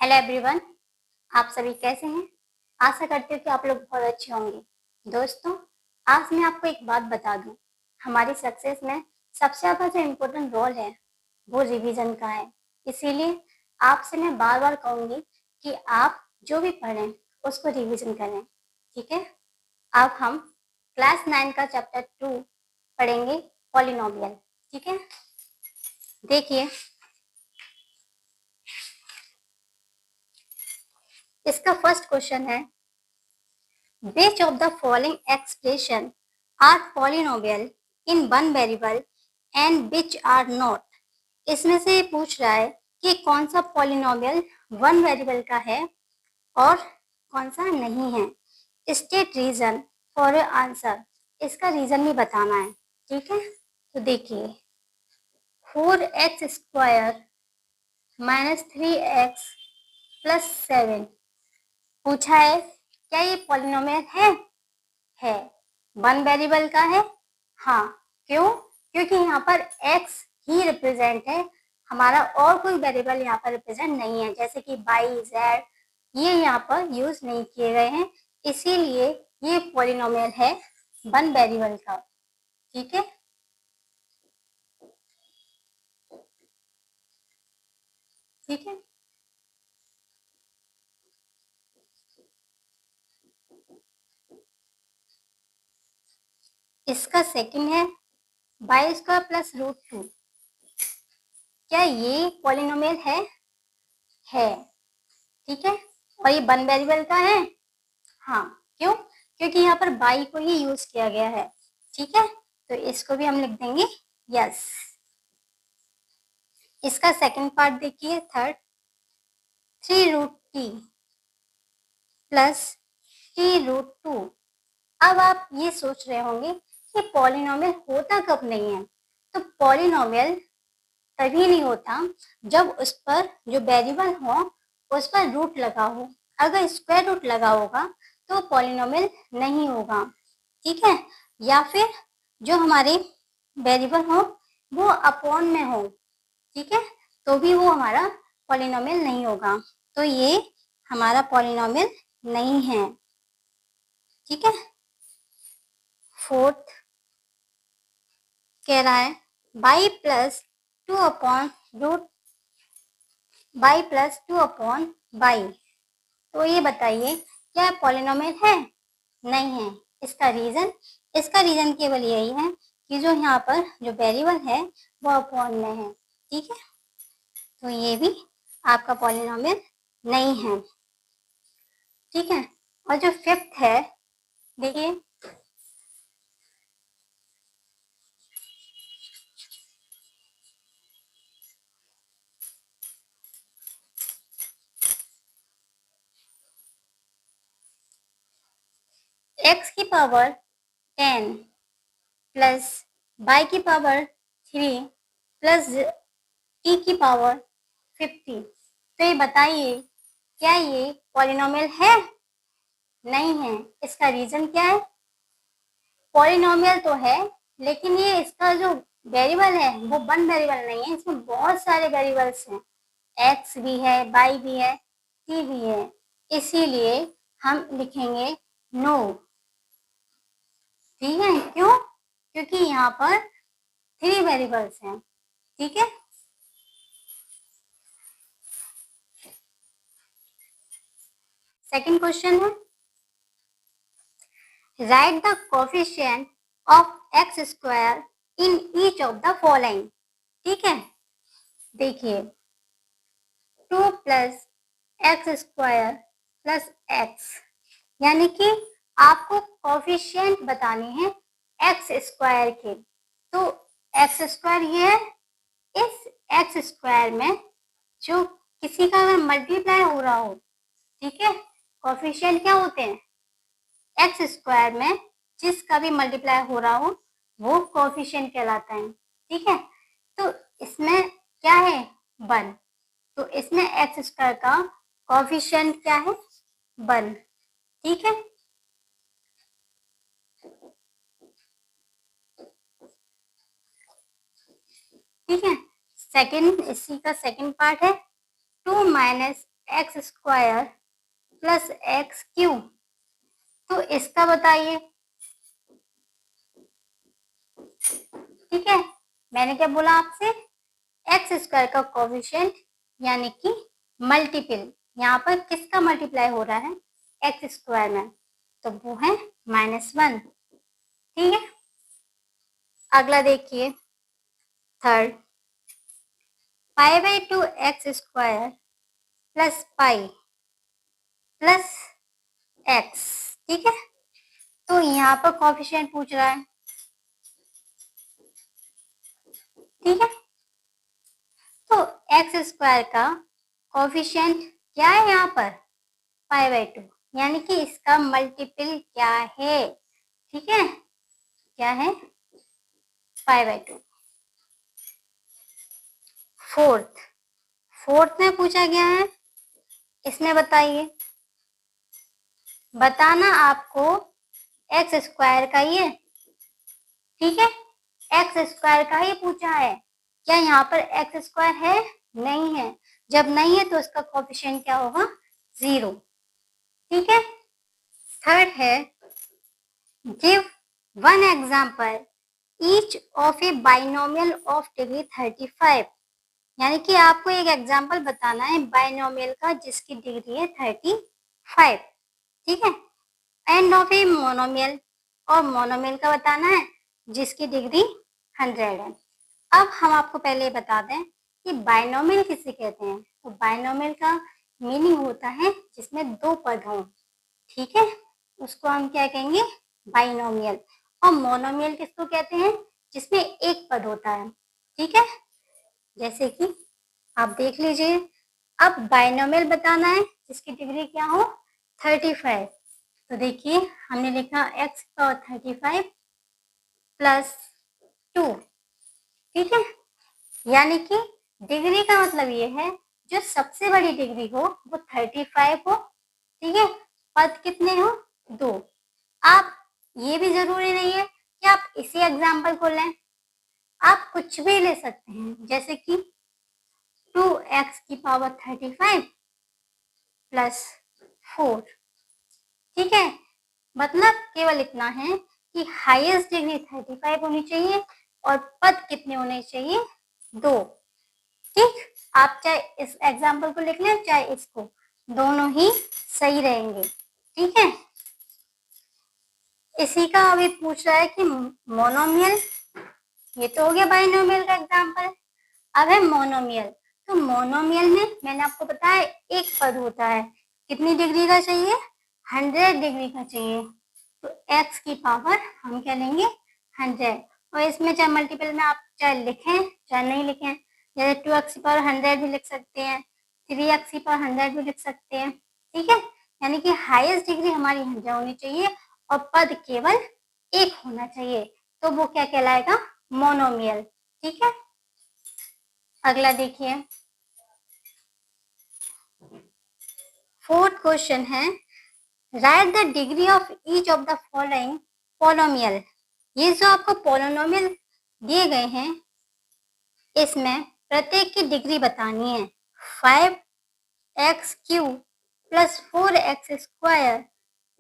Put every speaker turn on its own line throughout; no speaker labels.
Hello everyone, आप सभी कैसे हैं। आशा करती हूँ कि आप लोग बहुत अच्छे होंगे। दोस्तों, आज मैं आपको एक बात बता दूं, हमारी सक्सेस में सबसे ज़्यादा जो इम्पोर्टेंट रोल है वो रिवीजन का है। इसीलिए आपसे मैं बार बार कहूँगी कि आप जो भी पढ़ें उसको रिवीजन करें। ठीक है, अब हम क्लास 9 का चैप्टर 2 पढ़ेंगे, पॉलिनोमियल। ठीक है, देखिए इसका फर्स्ट क्वेश्चन है, which of the following expression are polynomial in one variable and which are not। इसमें से ये पूछ रहा है कि कौन सा पॉलिनोमियल वन वेरिएबल का है और कौन सा नहीं है। स्टेट रीजन फॉर आंसर, इसका रीजन भी बताना है। ठीक है, तो देखिए 4x² माइनस 3x प्लस 7 पूछा है, क्या ये पॉलिनोमियल है वन वेरिएबल का है। हाँ, क्यों? क्योंकि यहाँ पर x ही रिप्रेजेंट है, हमारा और कोई वेरिएबल यहाँ पर रिप्रेजेंट नहीं है, जैसे कि y z ये यहाँ पर यूज नहीं किए गए हैं, इसीलिए ये पॉलिनोमियल है वन वेरिएबल का। ठीक है, ठीक है। इसका सेकंड है y² प्लस √2, क्या ये पॉलिनोमियल है। ठीक है, और ये वन वेरिएबल का है। हाँ, क्यों? क्योंकि यहाँ पर बाई को ही यूज किया गया है। ठीक है, तो इसको भी हम लिख देंगे यस। इसका सेकंड पार्ट देखिए, थर्ड 3√t प्लस t√2। अब आप ये सोच रहे होंगे कि पॉलिनोमियल होता कब नहीं है। तो पॉलिनोमियल तभी नहीं होता जब उस पर जो वेरिएबल हो उस पर रूट लगा हो। अगर स्क्वायर रूट लगा होगा तो पॉलिनोमियल नहीं होगा। ठीक है, या फिर जो हमारे वेरिएबल हो वो अपॉन में हो, ठीक है, तो भी वो हमारा पॉलिनोमियल नहीं होगा। तो ये हमारा पॉलिनोमियल नहीं है। ठीक है, फोर्थ कह रहा है बाई प्लस 2/बाई। तो ये बताइए क्या पॉलिनोमियल है? नहीं है। इसका रीजन केवल यही है कि जो यहाँ पर जो वेरिएबल है वो अपॉन में है। ठीक है, तो ये भी आपका पॉलिनोमियल नहीं है। ठीक है, और जो फिफ्थ है देखिए, x की पावर 10 प्लस y की पावर 3 प्लस t की पावर 50। तो ये बताइए क्या ये पॉलिनोमियल है? नहीं है। इसका रीजन क्या है? पॉलिनोमियल तो है लेकिन ये इसका जो वेरिएबल है वो वन वेरिएबल नहीं है, इसमें बहुत सारे वेरिएबल्स हैं, x भी है, y भी है, t भी है, इसीलिए हम लिखेंगे नो। ठीक है, क्यों? क्योंकि यहाँ पर 3 वेरिएबल्स हैं। ठीक है, सेकंड क्वेश्चन है, right the coefficient of x² in each of the following. ठीक है, देखिए 2 प्लस x² प्लस x, यानी कि आपको कोफिशिएंट बताने हैं x² के। तो x² ये है, इस x² में जो किसी का अगर मल्टीप्लाई हो रहा हो, ठीक है, कोफिशिएंट क्या होते हैं? x² में जिसका भी मल्टीप्लाई हो रहा हो वो कोफिशिएंट कहलाता है। ठीक है, तो इसमें क्या है? 1, तो इसमें x² का कोफिशिएंट क्या है? 1। ठीक है, ठीक है। सेकंड, इसी का सेकंड पार्ट है 2 minus x square plus x cube, तो इसका बताइए। ठीक है, मैंने क्या बोला आपसे, एक्स स्क्वायर का कोफिशिएंट यानी कि मल्टीपल, यहाँ पर किसका मल्टीप्लाई हो रहा है, एक्स स्क्वायर में, तो वो है -1। ठीक है, अगला देखिए third, π/2 x square plus pi plus x. ठीक है, तो यहाँ पर कोफिशिएंट पूछ रहा है। ठीक है, तो एक्स स्क्वायर का कोफिशिएंट क्या है यहाँ पर, π/2, यानी कि इसका मल्टीपल क्या है। ठीक है, क्या है, π/2। फोर्थ में पूछा गया है, इसमें बताइए, बताना आपको एक्स स्क्वायर का ही है। ठीक है, एक्स स्क्वायर का ही पूछा है, क्या यहाँ पर एक्स स्क्वायर है, नहीं है, जब नहीं है तो इसका कोफिशिएंट क्या होगा, 0। ठीक है, थर्ड है, give one example each of A binomial of degree 35, यानी कि आपको एक एग्जाम्पल बताना है बाइनोमियल का जिसकी डिग्री है 35। ठीक है, एंड ऑफ ए मोनोमियल, और मोनोमियल का बताना है जिसकी डिग्री 100 है। अब हम आपको पहले बता दें कि बाइनोमियल किसे कहते हैं, तो बाइनोमियल का मीनिंग होता है जिसमें दो पद हों। ठीक है, उसको हम क्या कहेंगे, बाइनोमियल। और मोनोमियल किसको कहते हैं, जिसमें एक पद होता है। ठीक है, जैसे कि आप देख लीजिए, अब बाइनोमियल बताना है जिसकी डिग्री क्या हो, 35। तो देखिए हमने लिखा x का 35 प्लस 2। ठीक है, यानी कि डिग्री का मतलब ये है जो सबसे बड़ी डिग्री हो वो 35 हो। ठीक है, पद कितने हो, 2। आप ये भी जरूरी नहीं है कि आप इसी एग्जाम्पल को लें, आप कुछ भी ले सकते हैं, जैसे कि 2x की पावर 35 प्लस 4। ठीक है, मतलब केवल इतना है कि हाईएस्ट डिग्री 35 होनी चाहिए और पद कितने होने चाहिए, 2। ठीक, आप चाहे इस एग्जाम्पल को लिख लें चाहे इसको, दोनों ही सही रहेंगे। ठीक है, इसी का अभी पूछ रहा है कि मोनोमियल, ये तो हो गया बाइनोमियल का एग्जाम्पल। अब है मोनोमियल, तो मोनोमियल में मैंने आपको बताया एक पद होता है, कितनी डिग्री का चाहिए, 100 डिग्री का चाहिए, तो x की पावर हम क्या लेंगे, 100। और इसमें चाहे मल्टीपल में आप चाहे लिखें चाहे नहीं लिखें, जैसे 2x की पावर 100 भी लिख सकते हैं, 3x की पावर 100 भी लिख सकते हैं। ठीक है, यानी कि हाईएस्ट डिग्री हमारी 100 होनी चाहिए और पद केवल एक होना चाहिए, तो वो क्या कहलाएगा, मोनोमियल। ठीक है, अगला देखिए, फोर्थ क्वेश्चन है, right the degree of each of the following पोलोमियल। ये जो आपको पोलोनोमियल दिए गए हैं इसमें प्रत्येक की डिग्री बतानी है। 5x³ plus 4x square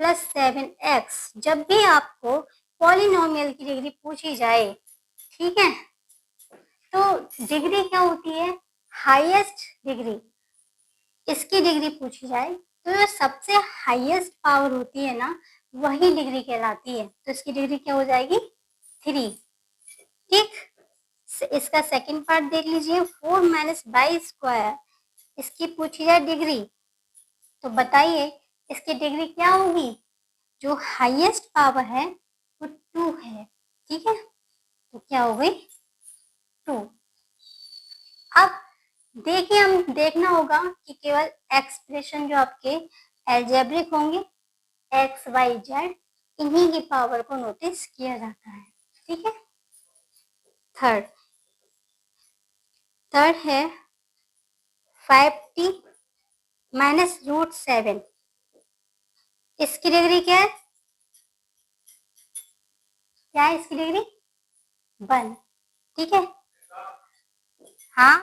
plus 7x, जब भी आपको पॉलिनोमियल की डिग्री पूछी जाए, ठीक है, तो डिग्री क्या होती है, हाईएस्ट डिग्री, इसकी डिग्री पूछी जाए तो जो सबसे हाईएस्ट पावर होती है ना, वही डिग्री कहलाती है, तो इसकी डिग्री क्या हो जाएगी, 3। ठीक, इसका सेकंड पार्ट देख लीजिए, 4 - बाई स्क्वायर, इसकी पूछी जाए डिग्री, तो बताइए इसकी डिग्री क्या होगी, जो हाईएस्ट पावर है वो 2 है। ठीक है, तो क्या हो गई, 2। अब देखिए, हम देखना होगा कि केवल एक्सप्रेशन जो आपके एल्जेब्रिक होंगे एक्स वाई जेड, इन्हीं की पावर को नोटिस किया जाता है। ठीक है, थर्ड है 5t - √7, इसकी डिग्री क्या है, क्या है इसकी डिग्री, 1। ठीक है, हाँ